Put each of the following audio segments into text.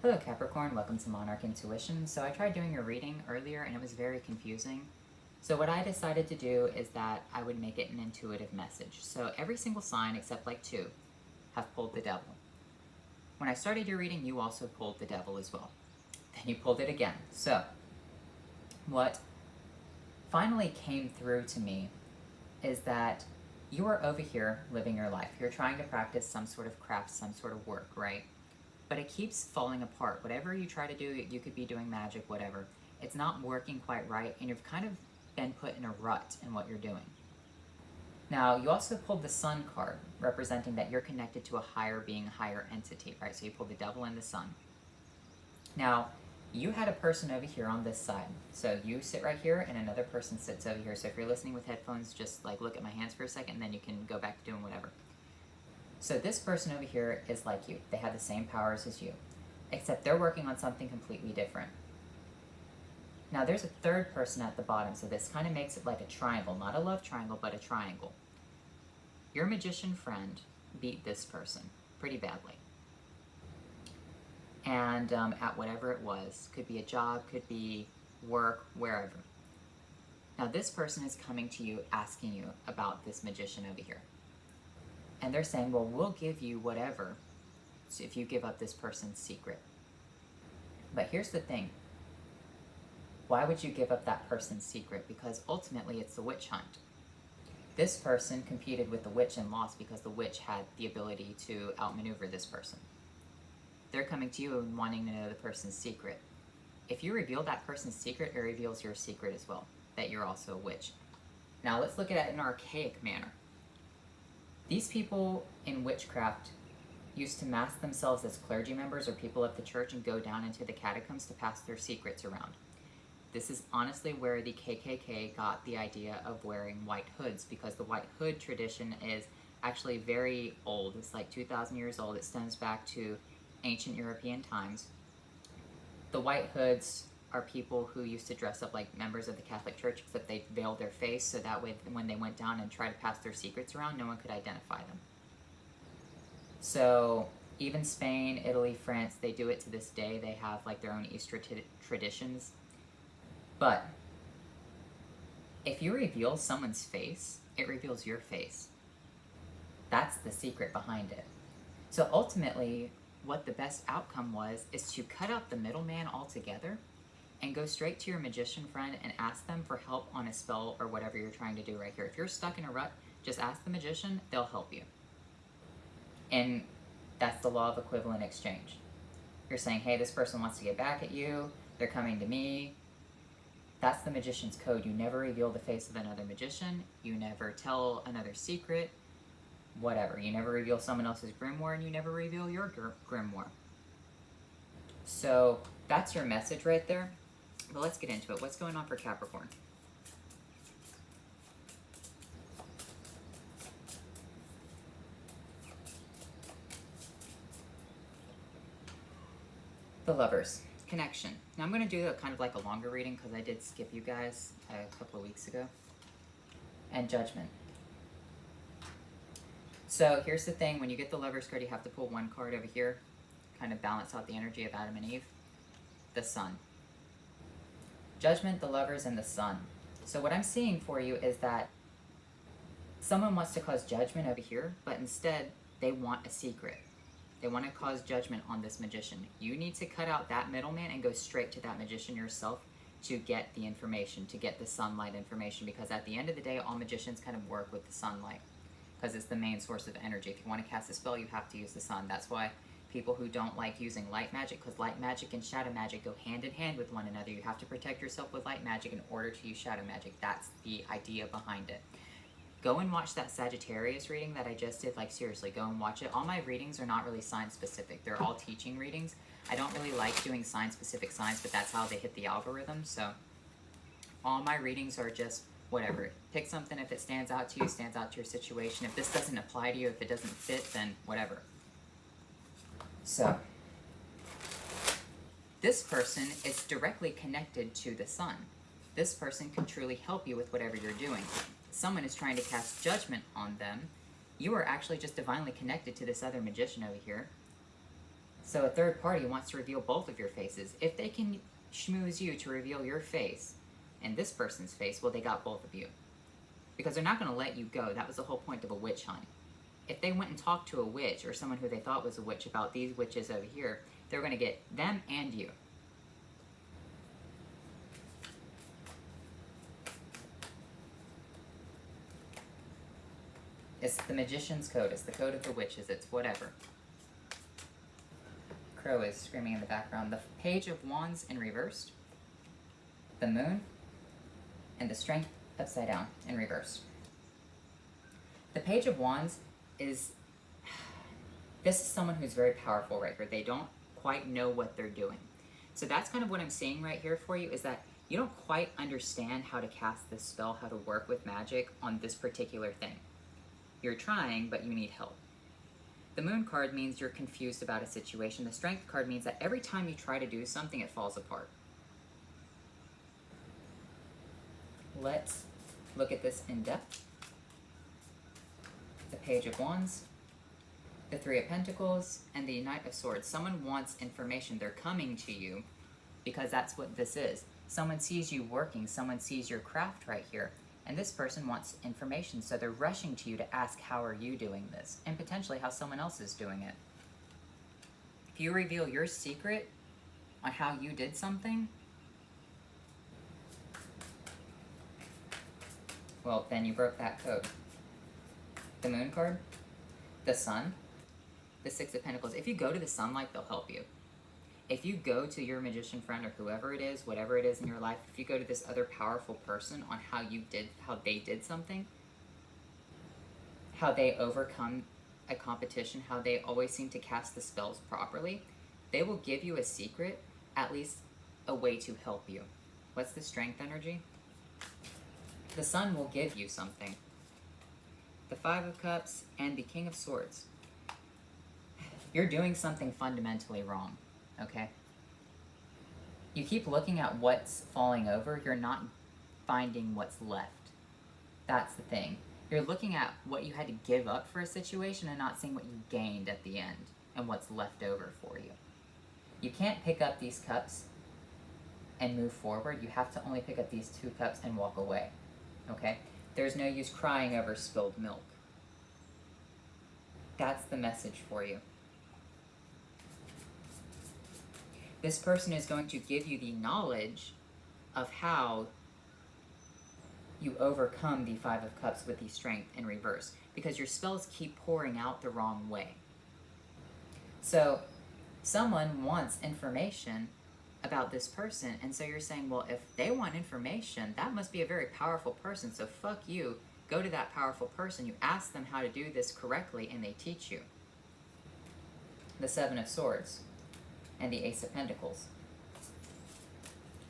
Hello Capricorn, welcome to Monarch Intuition. So I tried doing a reading earlier and it was very confusing. So what I decided to do is that I would make it an intuitive message. So every single sign except like two have pulled the devil. When I started your reading, you also pulled the devil as well. Then you pulled it again. So what finally came through to me is that you are over here living your life. You're trying to practice some sort of craft, some sort of work, right? But it keeps falling apart. Whatever you try to do, you could be doing magic, whatever. It's not working quite right, and you've kind of been put in a rut in what you're doing. Now, you also pulled the Sun card, representing that you're connected to a higher being, higher entity, right? So you pulled the devil and the sun. Now, you had a person over here on this side. So you sit right here, and another person sits over here. So if you're listening with headphones, just like look at my hands for a second, and then you can go back to doing whatever. So this person over here is like you. They have the same powers as you, except they're working on something completely different. Now there's a third person at the bottom, so this kind of makes it like a triangle. Not a love triangle, but a triangle. Your magician friend beat this person pretty badly. And at whatever it was, could be a job, could be work, wherever. Now this person is coming to you asking you about this magician over here. And they're saying, well, we'll give you whatever if you give up this person's secret. But here's the thing. Why would you give up that person's secret? Because ultimately it's the witch hunt. This person competed with the witch and lost because the witch had the ability to outmaneuver this person. They're coming to you and wanting to know the person's secret. If you reveal that person's secret, it reveals your secret as well, that you're also a witch. Now let's look at it in an archaic manner. These people in witchcraft used to mask themselves as clergy members or people of the church and go down into the catacombs to pass their secrets around. This is honestly where the KKK got the idea of wearing white hoods, because the white hood tradition is actually very old. It's like 2,000 years old. It stems back to ancient European times. The white hoods are people who used to dress up like members of the Catholic Church, except they veiled their face so that way when they went down and tried to pass their secrets around, no one could identify them. So even Spain, Italy, France, they do it to this day. They have like their own Easter traditions. But if you reveal someone's face, it reveals your face. That's the secret behind it. So ultimately, what the best outcome was is to cut out the middleman altogether and go straight to your magician friend and ask them for help on a spell or whatever you're trying to do right here. If you're stuck in a rut, just ask the magician, they'll help you. And that's the law of equivalent exchange. You're saying, hey, this person wants to get back at you, they're coming to me. That's the magician's code. You never reveal the face of another magician, you never tell another secret, whatever. You never reveal someone else's grimoire, and you never reveal your grimoire. So that's your message right there. But let's get into it. What's going on for Capricorn? The Lovers. Connection. Now I'm going to do a kind of like a longer reading because I did skip you guys a couple of weeks ago. And Judgment. So here's the thing. When you get the Lovers card, you have to pull one card over here. Kind of balance out the energy of Adam and Eve. The Sun. Judgment, the Lovers, and the Sun. So what I'm seeing for you is that someone wants to cause judgment over here, but instead they want a secret. They want to cause judgment on this magician. You need to cut out that middleman and go straight to that magician yourself to get the information, to get the sunlight information, because at the end of the day, all magicians kind of work with the sunlight because it's the main source of energy. If you want to cast a spell, you have to use the sun. That's why people who don't like using light magic, because light magic and shadow magic go hand in hand with one another. You have to protect yourself with light magic in order to use shadow magic. That's the idea behind it. Go and watch that Sagittarius reading that I just did. Like, seriously, go and watch it. All my readings are not really sign-specific. They're all teaching readings. I don't really like doing sign-specific signs, but that's how they hit the algorithm. So all my readings are just whatever. Pick something if it stands out to you, stands out to your situation. If this doesn't apply to you, if it doesn't fit, then whatever. So this person is directly connected to the sun. This person can truly help you with whatever you're doing. Someone is trying to cast judgment on them. You are actually just divinely connected to this other magician over here. So a third party wants to reveal both of your faces. If they can schmooze you to reveal your face and this person's face, well, they got both of you. Because they're not going to let you go. That was the whole point of a witch hunt. If they went and talked to a witch or someone who they thought was a witch about these witches over here, they're going to get them and you. It's the magician's code. It's the code of the witches. It's whatever. Crow is screaming in the background. The Page of Wands in reversed. The Moon. And the Strength upside down in reverse. The Page of Wands is... This is someone who's very powerful right here. They don't quite know what they're doing. So that's kind of what I'm seeing right here for you, is that you don't quite understand how to cast this spell, how to work with magic on this particular thing. You're trying, but you need help. The Moon card means you're confused about a situation. The Strength card means that every time you try to do something, it falls apart. Let's look at this in depth. The Page of Wands, the Three of Pentacles, and the Knight of Swords. Someone wants information. They're coming to you because that's what this is. Someone sees you working. Someone sees your craft right here. And this person wants information, so they're rushing to you to ask, how are you doing this? And potentially how someone else is doing it. If you reveal your secret on how you did something, well, then you broke that code. The Moon card, the Sun, the Six of Pentacles. If you go to the sunlight, they'll help you. If you go to your magician friend or whoever it is, whatever it is in your life, if you go to this other powerful person on how they did something, how they overcome a competition, how they always seem to cast the spells properly, they will give you a secret, at least a way to help you. What's the Strength energy? The Sun will give you something. The Five of Cups and the King of Swords. You're doing something fundamentally wrong. Okay? You keep looking at what's falling over, you're not finding what's left. That's the thing. You're looking at what you had to give up for a situation and not seeing what you gained at the end and what's left over for you. You can't pick up these cups and move forward. You have to only pick up these two cups and walk away. Okay? There's no use crying over spilled milk. That's the message for you. This person is going to give you the knowledge of how you overcome the Five of Cups with the Strength in reverse, because your spells keep pouring out the wrong way. So someone wants information about this person, and so you're saying, well, if they want information, that must be a very powerful person, so fuck you, go to that powerful person, you ask them how to do this correctly, and they teach you. The Seven of Swords and the Ace of Pentacles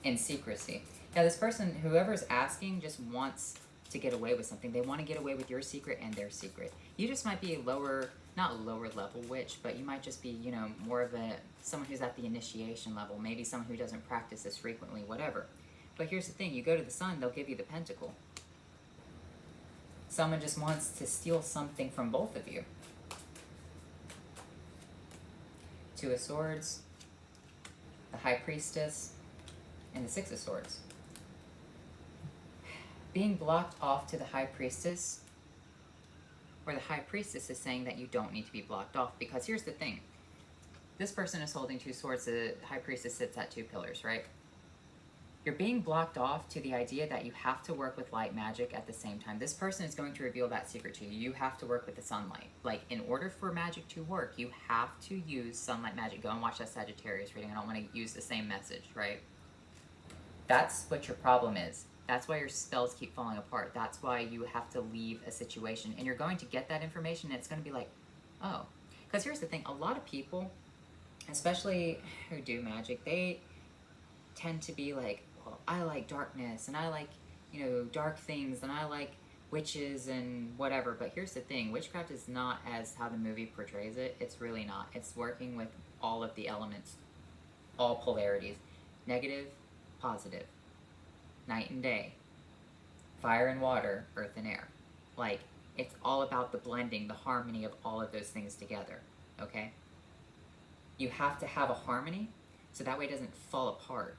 in secrecy. Now this person, whoever's asking, just wants to get away with something. They want to get away with your secret and their secret. You just might be a not lower level witch, but you might just be, you know, more of someone who's at the initiation level, maybe someone who doesn't practice this frequently, whatever. But here's the thing, you go to the Sun, they'll give you the Pentacle. Someone just wants to steal something from both of you. Two of Swords, the High Priestess, and the Six of Swords. Being blocked off to the High Priestess, where the High Priestess is saying that you don't need to be blocked off, because here's the thing. This person is holding two swords, the High Priestess sits at two pillars, right? You're being blocked off to the idea that you have to work with light magic at the same time. This person is going to reveal that secret to you. You have to work with the sunlight. Like, in order for magic to work, you have to use sunlight magic. Go and watch that Sagittarius reading. I don't want to use the same message, right? That's what your problem is. That's why your spells keep falling apart. That's why you have to leave a situation. And you're going to get that information, and it's going to be like, oh. Because here's the thing. A lot of people, especially who do magic, they tend to be like, well, I like darkness, and I like, you know, dark things, and I like witches and whatever. But here's the thing. Witchcraft is not as how the movie portrays it. It's really not. It's working with all of the elements, all polarities. Negative, positive. Night and day. Fire and water, earth and air. Like, it's all about the blending, the harmony of all of those things together. Okay? You have to have a harmony so that way it doesn't fall apart.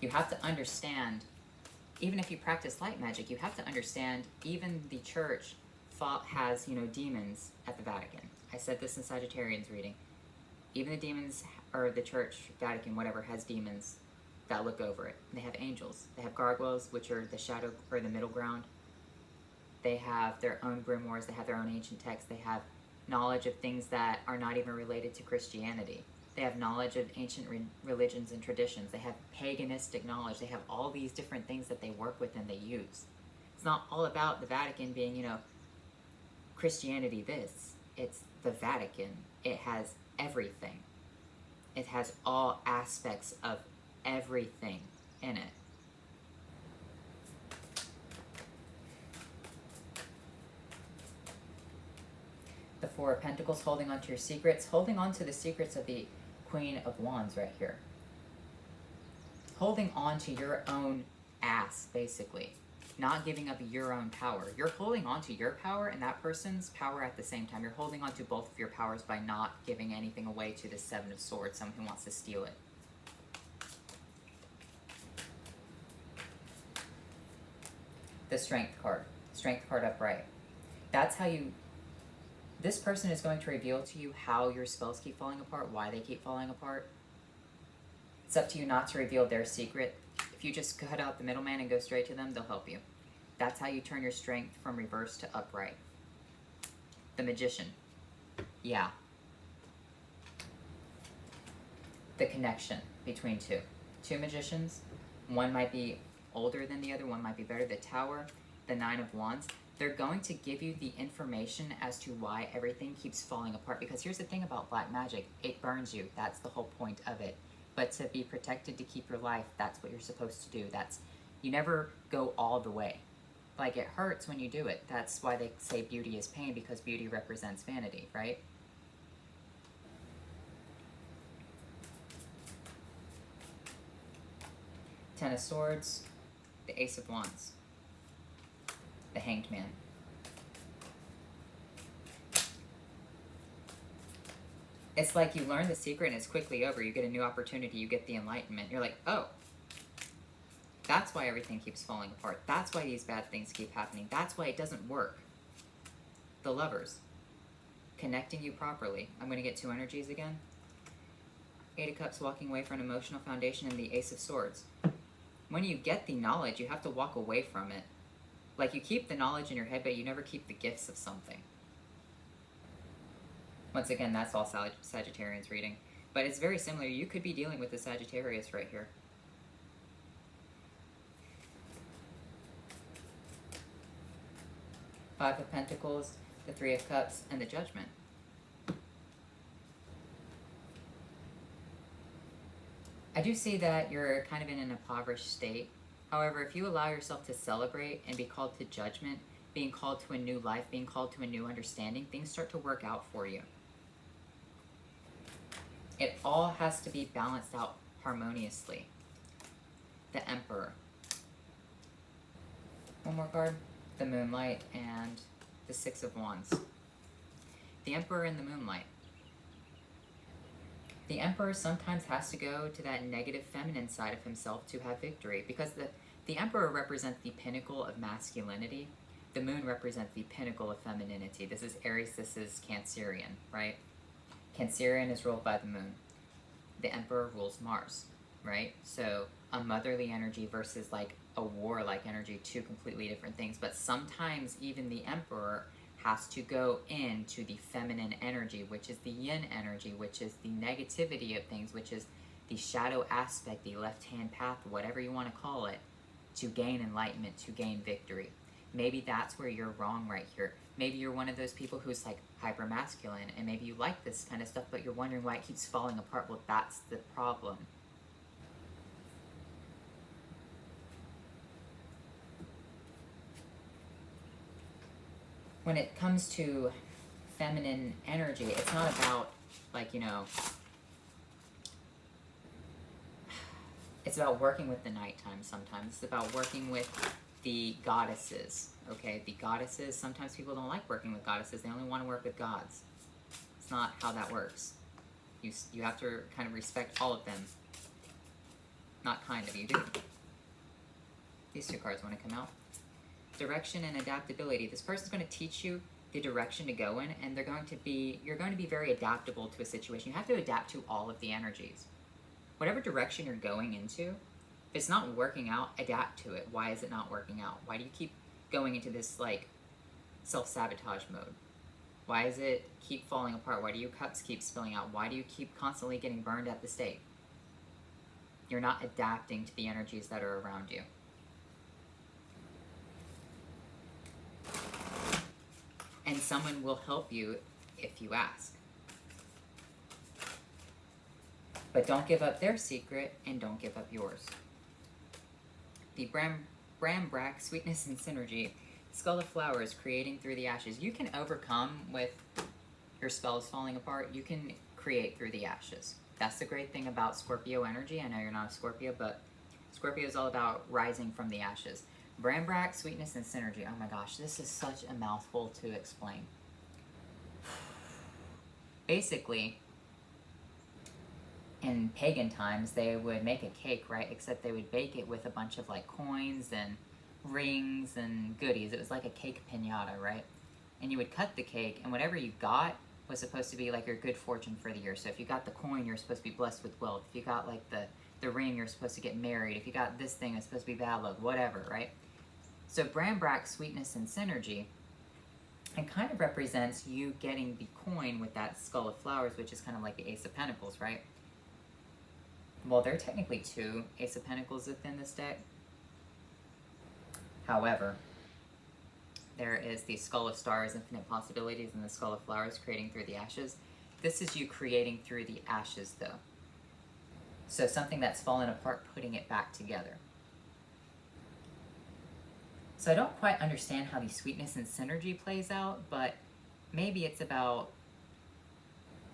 You have to understand, even if you practice light magic, you have to understand even the church has, demons at the Vatican. I said this in Sagittarian's reading. Even the demons, or the church, Vatican, whatever, has demons that look over it. They have angels. They have gargoyles, which are the shadow, or the middle ground. They have their own grimoires. They have their own ancient texts. They have knowledge of things that are not even related to Christianity. They have knowledge of ancient religions and traditions. They have paganistic knowledge. They have all these different things that they work with and they use. It's not all about the Vatican being, Christianity this. It's the Vatican. It has everything. It has all aspects of everything in it. The Four of Pentacles, holding on to your secrets, holding on to the secrets of the Queen of Wands right here. Holding on to your own ass, basically. Not giving up your own power. You're holding on to your power and that person's power at the same time. You're holding on to both of your powers by not giving anything away to the Seven of Swords, someone who wants to steal it. The Strength card. Strength card upright. That's how you... This person is going to reveal to you how your spells keep falling apart, why they keep falling apart. It's up to you not to reveal their secret. If you just cut out the middleman and go straight to them, they'll help you. That's how you turn your strength from reverse to upright. The Magician. Yeah. The connection between two. Two magicians. One might be older than the other, one might be better. The Tower, the Nine of Wands. They're going to give you the information as to why everything keeps falling apart. Because here's the thing about black magic. It burns you. That's the whole point of it. But to be protected, to keep your life, that's what you're supposed to do. You never go all the way. Like, it hurts when you do it. That's why they say beauty is pain, because beauty represents vanity, right? Ten of Swords, the Ace of Wands, the Hanged Man. It's like you learn the secret and it's quickly over. You get a new opportunity, you get the enlightenment. You're like, oh, that's why everything keeps falling apart. That's why these bad things keep happening. That's why it doesn't work. The Lovers, connecting you properly. I'm going to get two energies again. Eight of Cups, walking away from an emotional foundation, and the Ace of Swords. When you get the knowledge, you have to walk away from it. Like, you keep the knowledge in your head, but you never keep the gifts of something. Once again, that's all Sagittarian's reading. But it's very similar. You could be dealing with the Sagittarius right here. Five of Pentacles, the Three of Cups, and the Judgment. I do see that you're kind of in an impoverished state. However, if you allow yourself to celebrate and be called to judgment, being called to a new life, being called to a new understanding, things start to work out for you. It all has to be balanced out harmoniously. The Emperor. One more card. The Moonlight and the Six of Wands. The Emperor in the Moonlight. The Emperor sometimes has to go to that negative feminine side of himself to have victory, because the Emperor represents the pinnacle of masculinity. The Moon represents the pinnacle of femininity. This is Aries, this is Cancerian, right? Cancerian is ruled by the Moon. The Emperor rules Mars, right? So a motherly energy versus like a warlike energy, two completely different things. But sometimes even the Emperor has to go into the feminine energy, which is the yin energy, which is the negativity of things, which is the shadow aspect, the left-hand path, whatever you want to call it, to gain enlightenment, to gain victory. Maybe that's where you're wrong right here. Maybe you're one of those people who's like hyper-masculine, and maybe you like this kind of stuff, but you're wondering why it keeps falling apart. Well, that's the problem. When it comes to feminine energy, it's not about, like, it's about working with the nighttime sometimes. It's about working with the goddesses, okay? The goddesses, sometimes people don't like working with goddesses. They only want to work with gods. It's not how that works. You have to kind of respect all of them. Not kind of, you do. These two cards want to come out. Direction and adaptability. This person's going to teach you the direction to go in, and you're going to be very adaptable to a situation. You have to adapt to all of the energies. Whatever direction you're going into, if it's not working out, adapt to it. Why is it not working out? Why do you keep going into this like self-sabotage mode? Why does it keep falling apart? Why do your cups keep spilling out? Why do you keep constantly getting burned at the stake? You're not adapting to the energies that are around you. And someone will help you if you ask. But don't give up their secret, and don't give up yours. The Brambrack, sweetness and synergy. Skull of flowers, creating through the ashes. You can overcome with your spells falling apart. You can create through the ashes. That's the great thing about Scorpio energy. I know you're not a Scorpio, but Scorpio is all about rising from the ashes. Brambrack, sweetness and synergy. Oh my gosh, this is such a mouthful to explain. Basically, in pagan times, they would make a cake, right? Except they would bake it with a bunch of like coins and rings and goodies. It was like a cake piñata, right? And you would cut the cake, and whatever you got was supposed to be like your good fortune for the year. So if you got the coin, you're supposed to be blessed with wealth. If you got like the ring, you're supposed to get married. If you got this thing, it's supposed to be bad luck, whatever, right? So Brambrack, sweetness and synergy, it kind of represents you getting the coin with that skull of flowers, which is kind of like the Ace of Pentacles, right? Well, there are technically two Ace of Pentacles within this deck. However, there is the Skull of Stars, Infinite Possibilities, and the Skull of Flowers, creating through the ashes. This is you creating through the ashes, though. So something that's fallen apart, putting it back together. So I don't quite understand how the sweetness and synergy plays out, but maybe it's about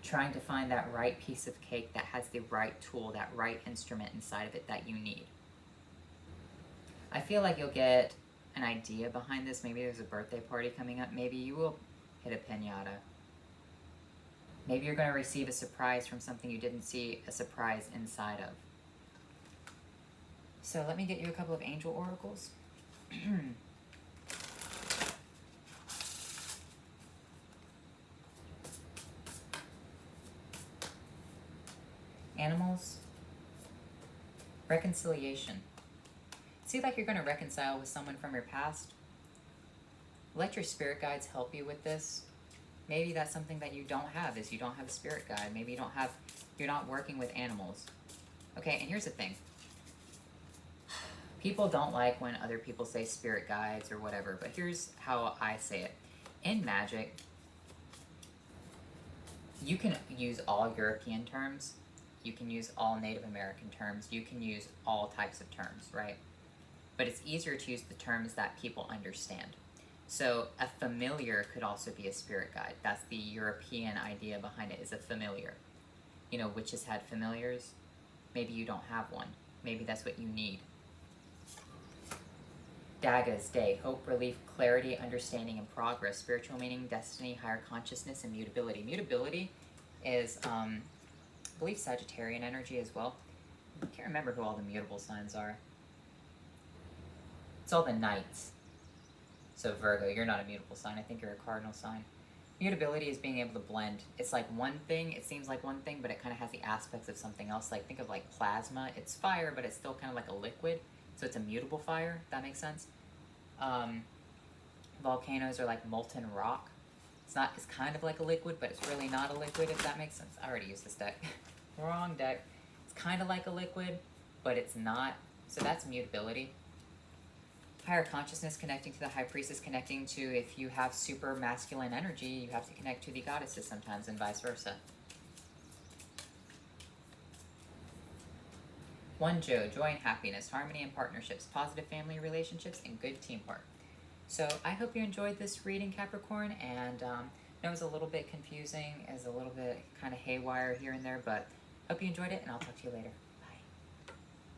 trying to find that right piece of cake that has the right tool, that right instrument inside of it that you need. I feel like you'll get an idea behind this. Maybe there's a birthday party coming up. Maybe you will hit a piñata. Maybe you're going to receive a surprise from something you didn't see a surprise inside of. So let me get you a couple of angel oracles. Animals. Reconciliation. See, like you're going to reconcile with someone from your past. Let your spirit guides help you with this. Maybe that's something that you don't have, is you don't have a spirit guide. Maybe you're not working with animals. Okay, and here's the thing. People don't like when other people say spirit guides or whatever, but here's how I say it. In magic, you can use all European terms. You can use all Native American terms. You can use all types of terms, right? But it's easier to use the terms that people understand. So a familiar could also be a spirit guide. That's the European idea behind it, is a familiar. You know, witches had familiars. Maybe you don't have one. Maybe that's what you need. Dagas, day, hope, relief, clarity, understanding, and progress. Spiritual meaning, destiny, higher consciousness, and mutability. Mutability is, I believe, Sagittarian energy as well. I can't remember who all the mutable signs are. It's all the knights. So Virgo, you're not a mutable sign. I think you're a cardinal sign. Mutability is being able to blend. It's like one thing, it seems like one thing, but it kind of has the aspects of something else. Like, think of like plasma. It's fire, but it's still kind of like a liquid. So it's a mutable fire, if that makes sense. Volcanoes are like molten rock. It's kind of like a liquid, but it's really not a liquid, if that makes sense. I already used this deck. Wrong deck. It's kind of like a liquid, but it's not. So that's mutability. Higher consciousness, connecting to the high priestess, connecting to, if you have super masculine energy, you have to connect to the goddesses sometimes, and vice versa. One Joe, joy and happiness, harmony and partnerships, positive family relationships, and good teamwork. So I hope you enjoyed this reading, Capricorn, and I know it was a little bit confusing, it was a little bit kind of haywire here and there, but hope you enjoyed it, and I'll talk to you later.